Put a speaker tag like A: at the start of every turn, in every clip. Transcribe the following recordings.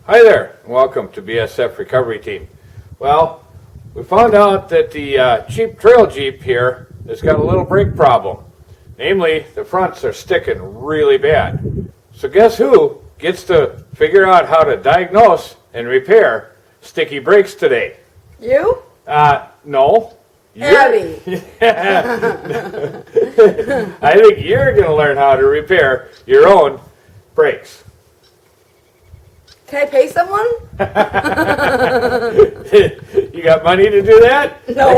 A: Hi there, and welcome to BSF Recovery Team. Well, we found out that the cheap trail Jeep here has got a little brake problem. Namely, the fronts are sticking really bad. So guess who gets to figure out how to diagnose and repair sticky brakes today?
B: You?
A: No.
B: Abby.
A: I think you're going to learn how to repair your own brakes.
B: Can I pay someone?
A: You got money to do that?
B: No.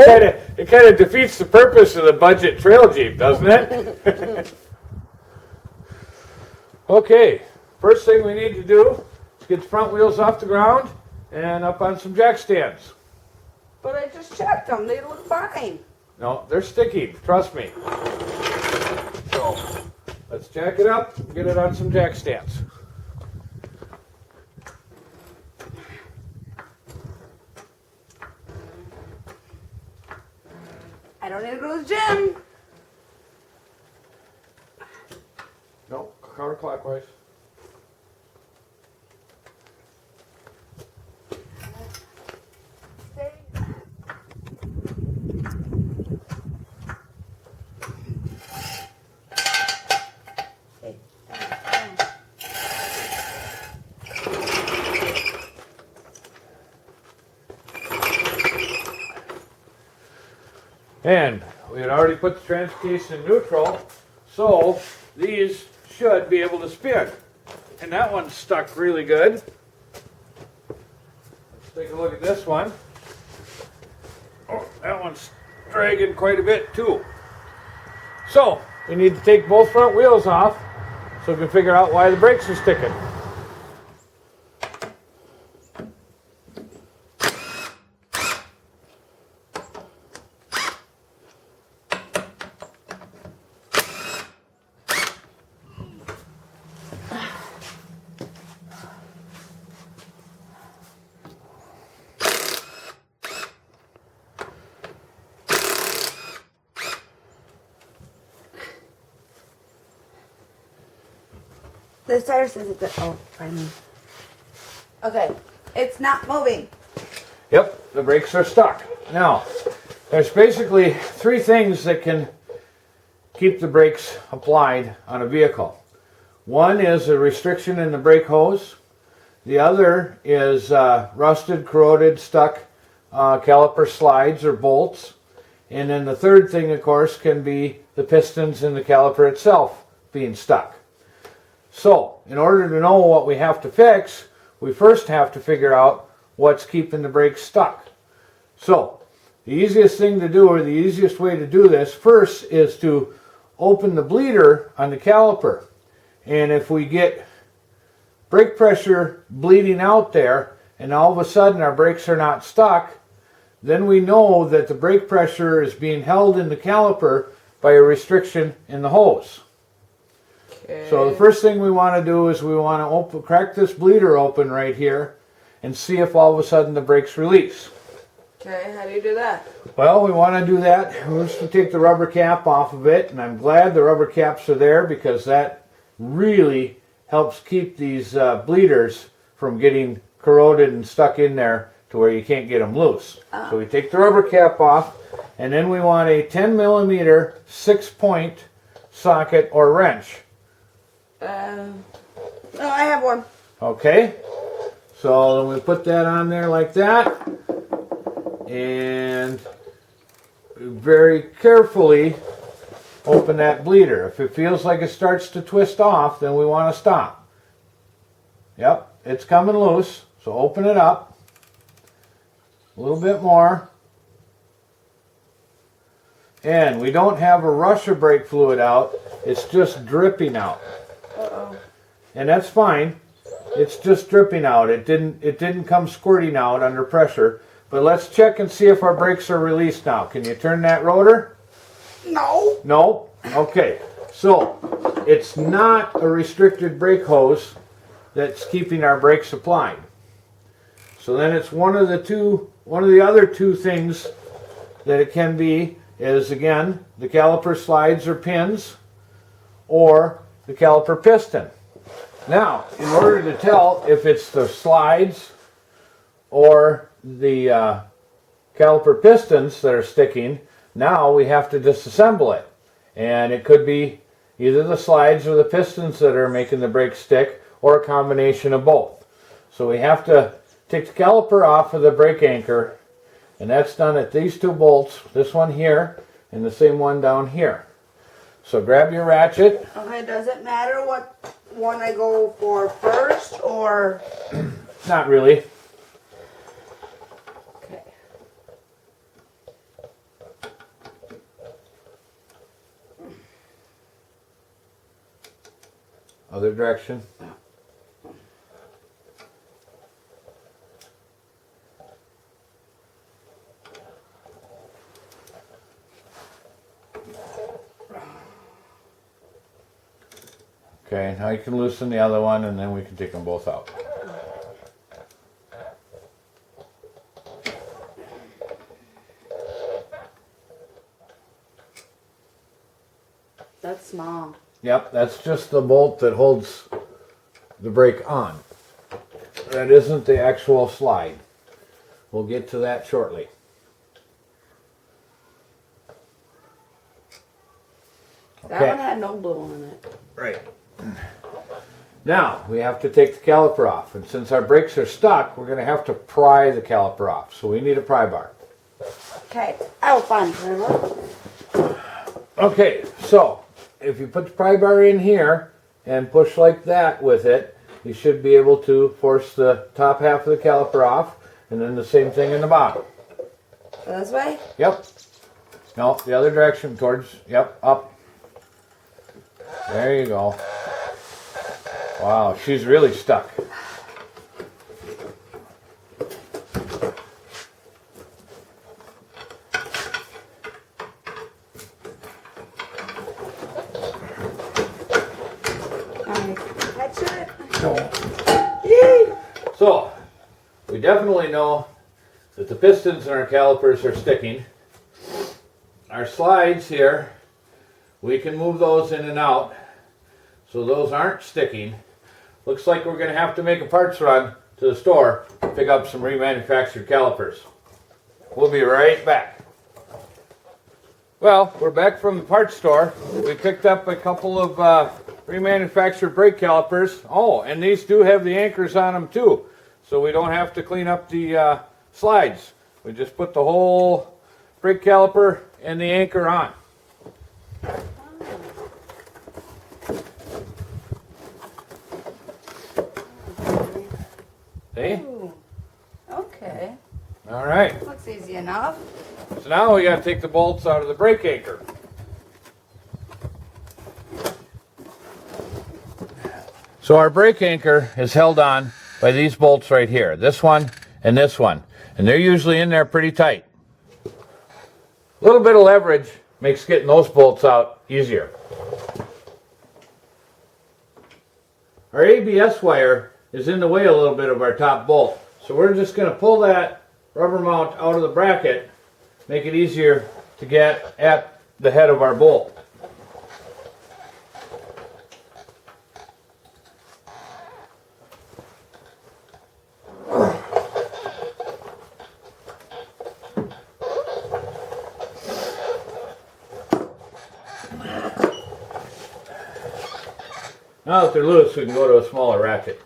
A: It kind of defeats the purpose of the budget trail Jeep, doesn't it? Okay, first thing we need to do is get the front wheels off the ground and up on some jack stands.
B: But I just checked them. They look fine.
A: No, they're sticky, trust me. So, let's jack it up and get it on some jack stands.
B: I don't need to go to the gym.
A: No, counterclockwise. And we had already put the transfer case in neutral, so these should be able to spin. And that one's stuck really good. Let's take a look at this one. Oh, that one's dragging quite a bit too. So we need to take both front wheels off so we can figure out why the brakes are sticking.
B: The tire says it's finally. Okay, it's not moving.
A: Yep, the brakes are stuck. Now, there's basically three things that can keep the brakes applied on a vehicle. One is a restriction in the brake hose. The other is rusted, corroded, stuck caliper slides or bolts. And then the third thing, of course, can be the pistons in the caliper itself being stuck. So, in order to know what we have to fix, we first have to figure out what's keeping the brakes stuck. So, the easiest thing to do, or the easiest way to do this, first is to open the bleeder on the caliper. And if we get brake pressure bleeding out there, and all of a sudden our brakes are not stuck, then we know that the brake pressure is being held in the caliper by a restriction in the hose. So the first thing we want to do is we want to crack this bleeder open right here and see if all of a sudden the brakes release.
B: Okay, how do you do that?
A: Well, we want to do that. We're just going to take the rubber cap off of it, and I'm glad the rubber caps are there because that really helps keep these bleeders from getting corroded and stuck in there to where you can't get them loose. So we take the rubber cap off, and then we want a 10 millimeter 6-point socket or wrench.
B: No, I have one.
A: Okay, so then we put that on there like that, and very carefully open that bleeder. If it feels like it starts to twist off, then we want to stop. Yep, it's coming loose, so open it up a little bit more. And we don't have a rush of brake fluid out, it's just dripping out.
B: Uh-oh.
A: And that's fine. It's just dripping out. It didn't come squirting out under pressure. But let's check and see if our brakes are released now. Can you turn that rotor?
B: No.
A: No? Okay. So, it's not a restricted brake hose that's keeping our brakes applied. So then it's one of the other two things that it can be is, again, the caliper slides or pins or the caliper piston. Now, in order to tell if it's the slides or the caliper pistons that are sticking, now we have to disassemble it. And it could be either the slides or the pistons that are making the brake stick, or a combination of both. So we have to take the caliper off of the brake anchor, and that's done at these two bolts, this one here and the same one down here. So grab your ratchet.
B: Okay, does it matter what one I go for first, or?
A: Not really.
B: Okay.
A: Other direction. Okay, now you can loosen the other one and then we can take them both out.
B: That's small.
A: Yep, that's just the bolt that holds the brake on. That isn't the actual slide. We'll get to that shortly.
B: That one had no glue on it.
A: Right. Now, we have to take the caliper off. And since our brakes are stuck, we're going to have to pry the caliper off. So we need a pry bar.
B: Okay, I will find it.
A: Okay, so if you put the pry bar in here and push like that with it, you should be able to force the top half of the caliper off, and then the same thing in the bottom.
B: This way?
A: Yep. No, the other direction, towards, yep, up. There you go. Wow, she's really stuck.
B: Catch it?
A: No.
B: Yay!
A: So, we definitely know that the pistons in our calipers are sticking. Our slides here, we can move those in and out, so those aren't sticking. Looks like we're going to have to make a parts run to the store to pick up some remanufactured calipers. We'll be right back. Well, we're back from the parts store. We picked up a couple of remanufactured brake calipers. Oh, and these do have the anchors on them too, so we don't have to clean up the slides. We just put the whole brake caliper and the anchor on. See?
B: Ooh. Okay.
A: All right.
B: Looks easy enough.
A: So now we got to take the bolts out of the brake anchor. So our brake anchor is held on by these bolts right here, this one and this one, and they're usually in there pretty tight. A little bit of leverage makes getting those bolts out easier. Our ABS wire is in the way a little bit of our top bolt, so we're just going to pull that rubber mount out of the bracket, make it easier to get at the head of our bolt. Now that they're loose, we can go to a smaller ratchet.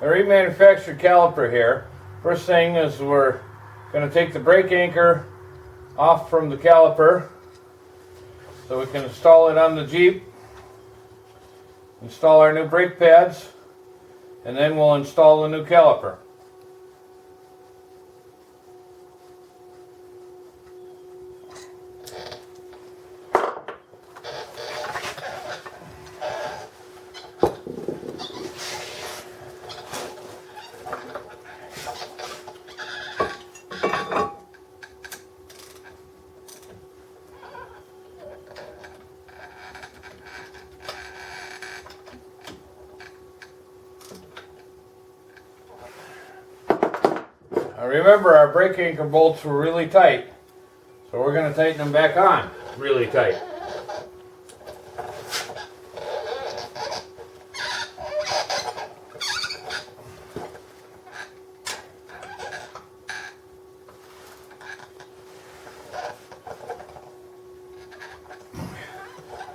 A: A remanufactured caliper here. First thing is we're going to take the brake anchor off from the caliper so we can install it on the Jeep, install our new brake pads, and then we'll install the new caliper. Now remember, our brake anchor bolts were really tight, so we're going to tighten them back on really tight.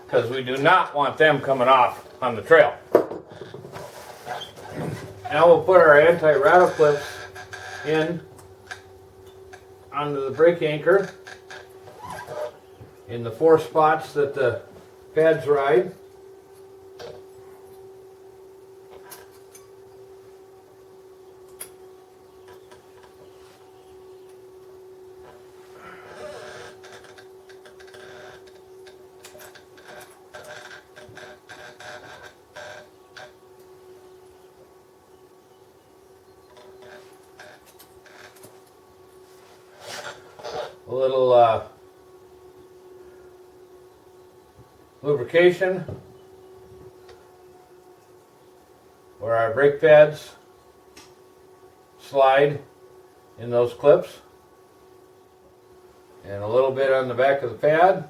A: because we do not want them coming off on the trail. Now we'll put our anti-rattle clips in onto the brake anchor in the 4 spots that the pads ride. A little lubrication where our brake pads slide in those clips, and a little bit on the back of the pad.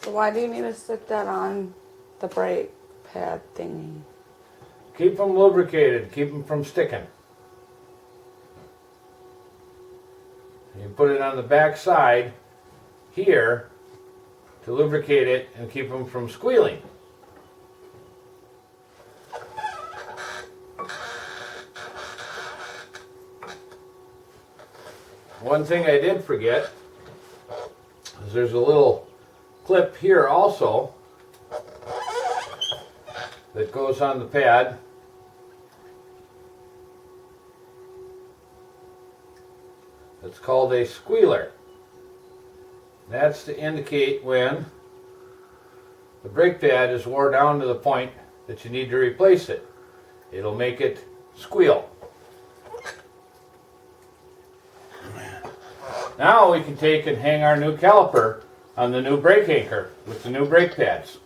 B: So why do you need to stick that on the brake pad thingy?
A: Keep them lubricated, keep them from sticking. You put it on the back side here to lubricate it and keep them from squealing. One thing I did forget is there's a little clip here also that goes on the pad. It's called a squealer. That's to indicate when the brake pad is wore down to the point that you need to replace it. It'll make it squeal. Now we can take and hang our new caliper on the new brake anchor with the new brake pads.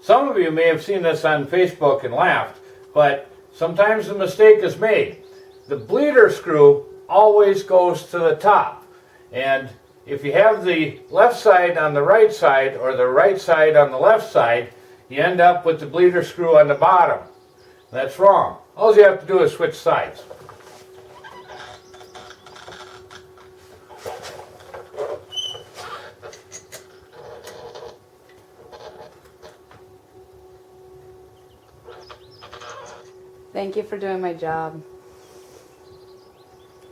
A: Some of you may have seen this on Facebook and laughed, but sometimes a mistake is made. The bleeder screw always goes to the top, and if you have the left side on the right side or the right side on the left side, you end up with the bleeder screw on the bottom. That's wrong. All you have to do is switch sides.
B: Thank you for doing my job.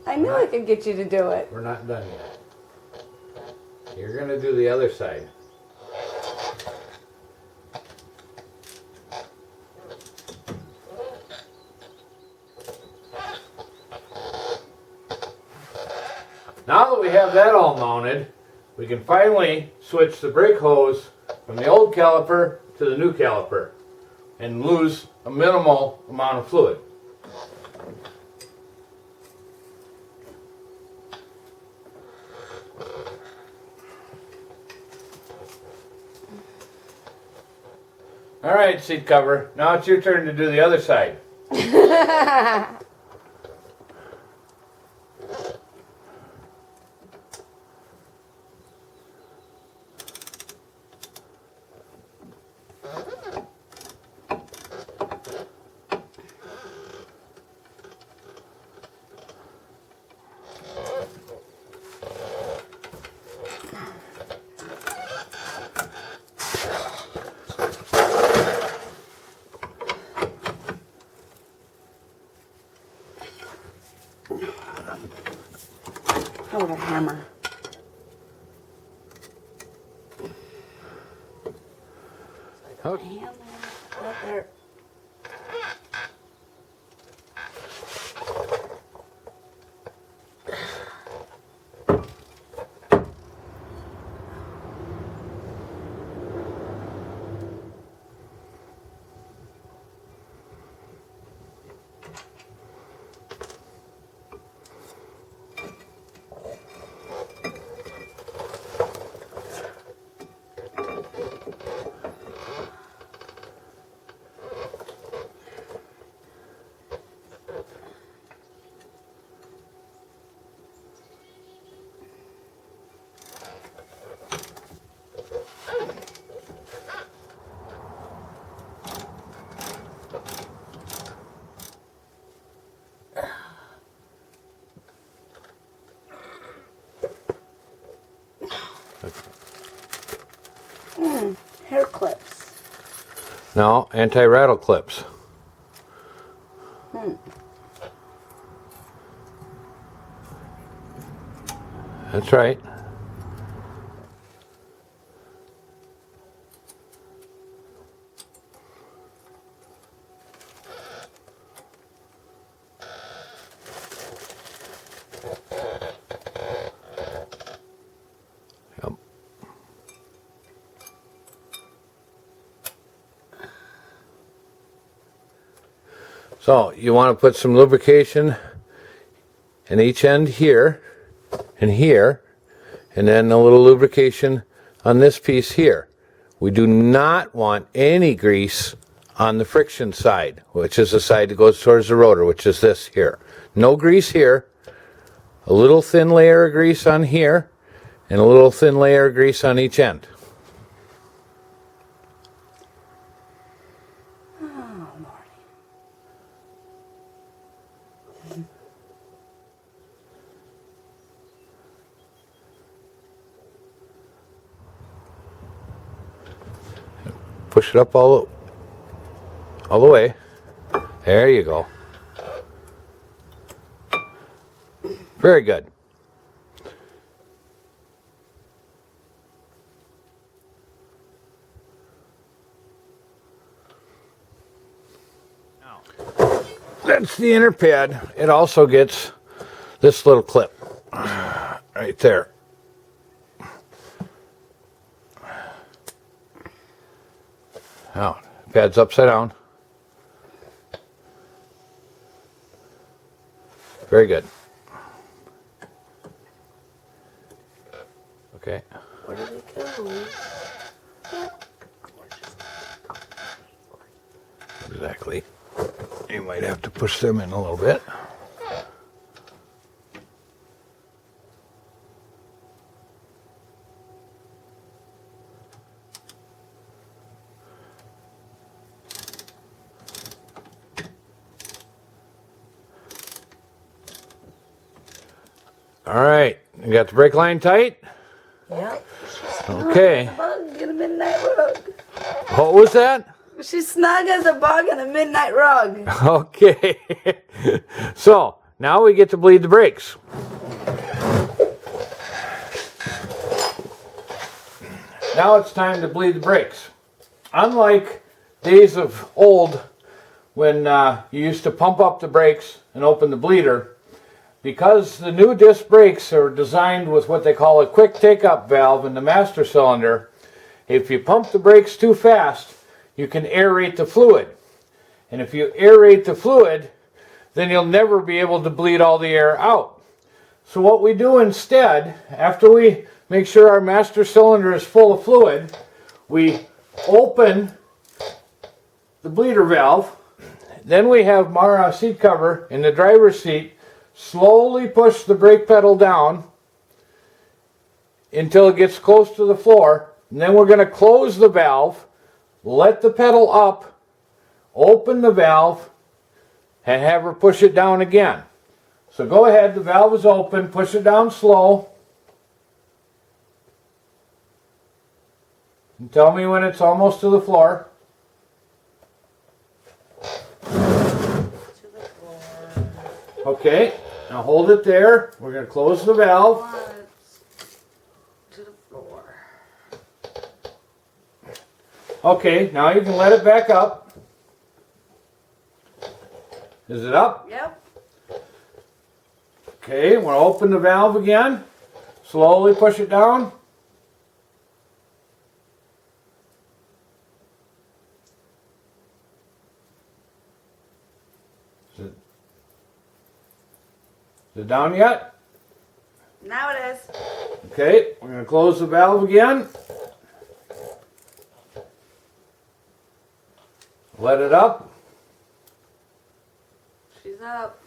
B: I knew I could get you to do it.
A: We're not done yet. You're going to do the other side. Now that we have that all mounted, we can finally switch the brake hose from the old caliper to the new caliper and lose a minimal amount of fluid. All right, seat cover. Now it's your turn to do the other side.
B: Oh, the hammer.
A: Okay.
B: Hammer. Right there.
A: No, anti-rattle clips. That's right. Yep. So you want to put some lubrication in each end here and here, and then a little lubrication on this piece here. We do not want any grease on the friction side, which is the side that goes towards the rotor, which is this here. No grease here. A little thin layer of grease on here, and a little thin layer of grease on each end. Push it up all the way. There you go. Very good. That's the inner pad. It also gets this little clip right there. Now, pad's upside down. Very good. Okay.
B: Where did it go?
A: Exactly. You might have to push them in a little bit. All right, you got the brake line tight?
B: Yep.
A: Okay.
B: Bug in a midnight rug.
A: What was that?
B: She's snug as a bug in a midnight rug.
A: Okay. So, now we get to bleed the brakes. Now it's time to bleed the brakes. Unlike days of old when you used to pump up the brakes and open the bleeder, because the new disc brakes are designed with what they call a quick take-up valve in the master cylinder, if you pump the brakes too fast, you can aerate the fluid. And if you aerate the fluid, then you'll never be able to bleed all the air out. So what we do instead, after we make sure our master cylinder is full of fluid, we open the bleeder valve. Then we have our seat cover in the driver's seat slowly push the brake pedal down until it gets close to the floor. And then we're going to close the valve, let the pedal up, open the valve, and have her push it down again. So go ahead, the valve is open, push it down slow. And tell me when it's almost to the floor. Okay, now hold it there. We're going to close the valve.
B: To the floor.
A: Okay, now you can let it back up. Is it up?
B: Yep.
A: Okay, we'll open the valve again. Slowly push it down. Is it down yet?
B: Now it is.
A: Okay, we're going to close the valve again. Let it up.
B: She's up.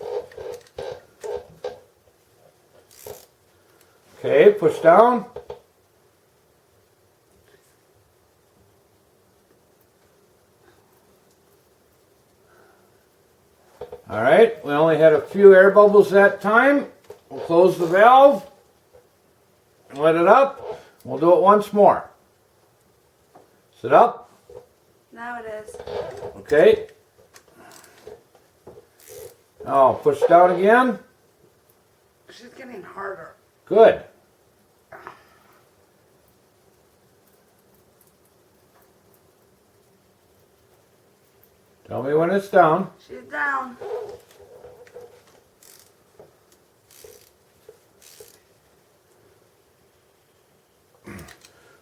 A: Okay, push down. All right, we only had a few air bubbles that time. We'll close the valve and let it up. We'll do it once more. Is it up?
B: Now it is.
A: Okay. Now push it out again.
B: She's getting harder.
A: Good. Tell me when it's down.
B: She's down.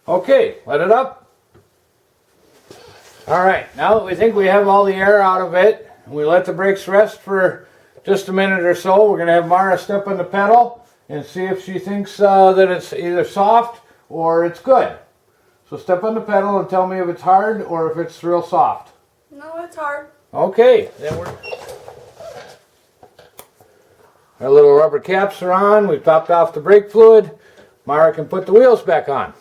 A: Okay, let it up. All right, now that we think we have all the air out of it, and we let the brakes rest for just a minute or so, we're going to have Mara step on the pedal and see if she thinks that it's either soft or it's good. So step on the pedal and tell me if it's hard or if it's real soft.
B: No, it's hard.
A: Okay, then our little rubber caps are on. We've topped off the brake fluid. Mara can put the wheels back on.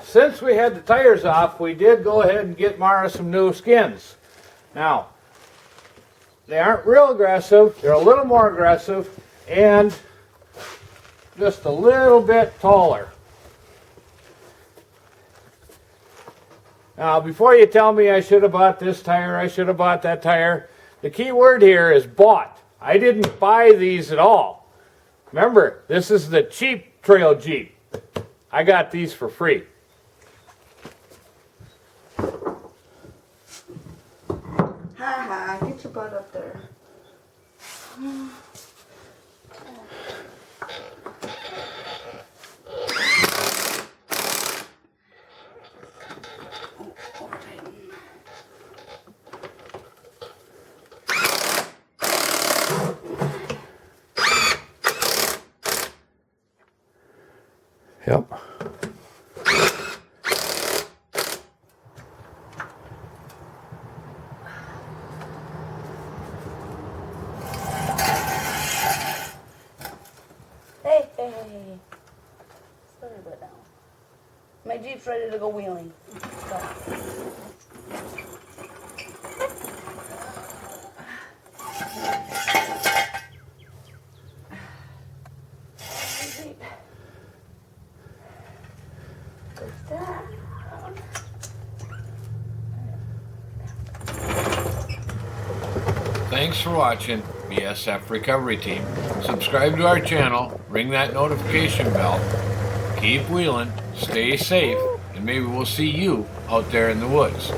A: Since we had the tires off, we did go ahead and get Mara some new skins. Now, they aren't real aggressive. They're a little more aggressive and just a little bit taller. Now, before you tell me I should have bought this tire, I should have bought that tire, the key word here is bought. I didn't buy these at all. Remember, this is the cheap trail Jeep. I got these for free.
B: Ha, get your butt up there.
A: Yep.
B: Hey. Slow your butt down. My Jeep's ready to go wheeling. Go. Jeep. Goes down.
A: Thanks for watching, BSF Recovery Team. Subscribe to our channel, ring that notification bell, keep wheeling, stay safe, and maybe we'll see you out there in the woods.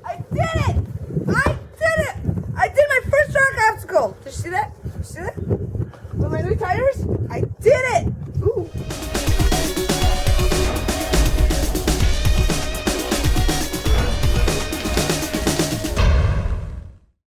B: I did it! I did my first dark obstacle. Did you see that?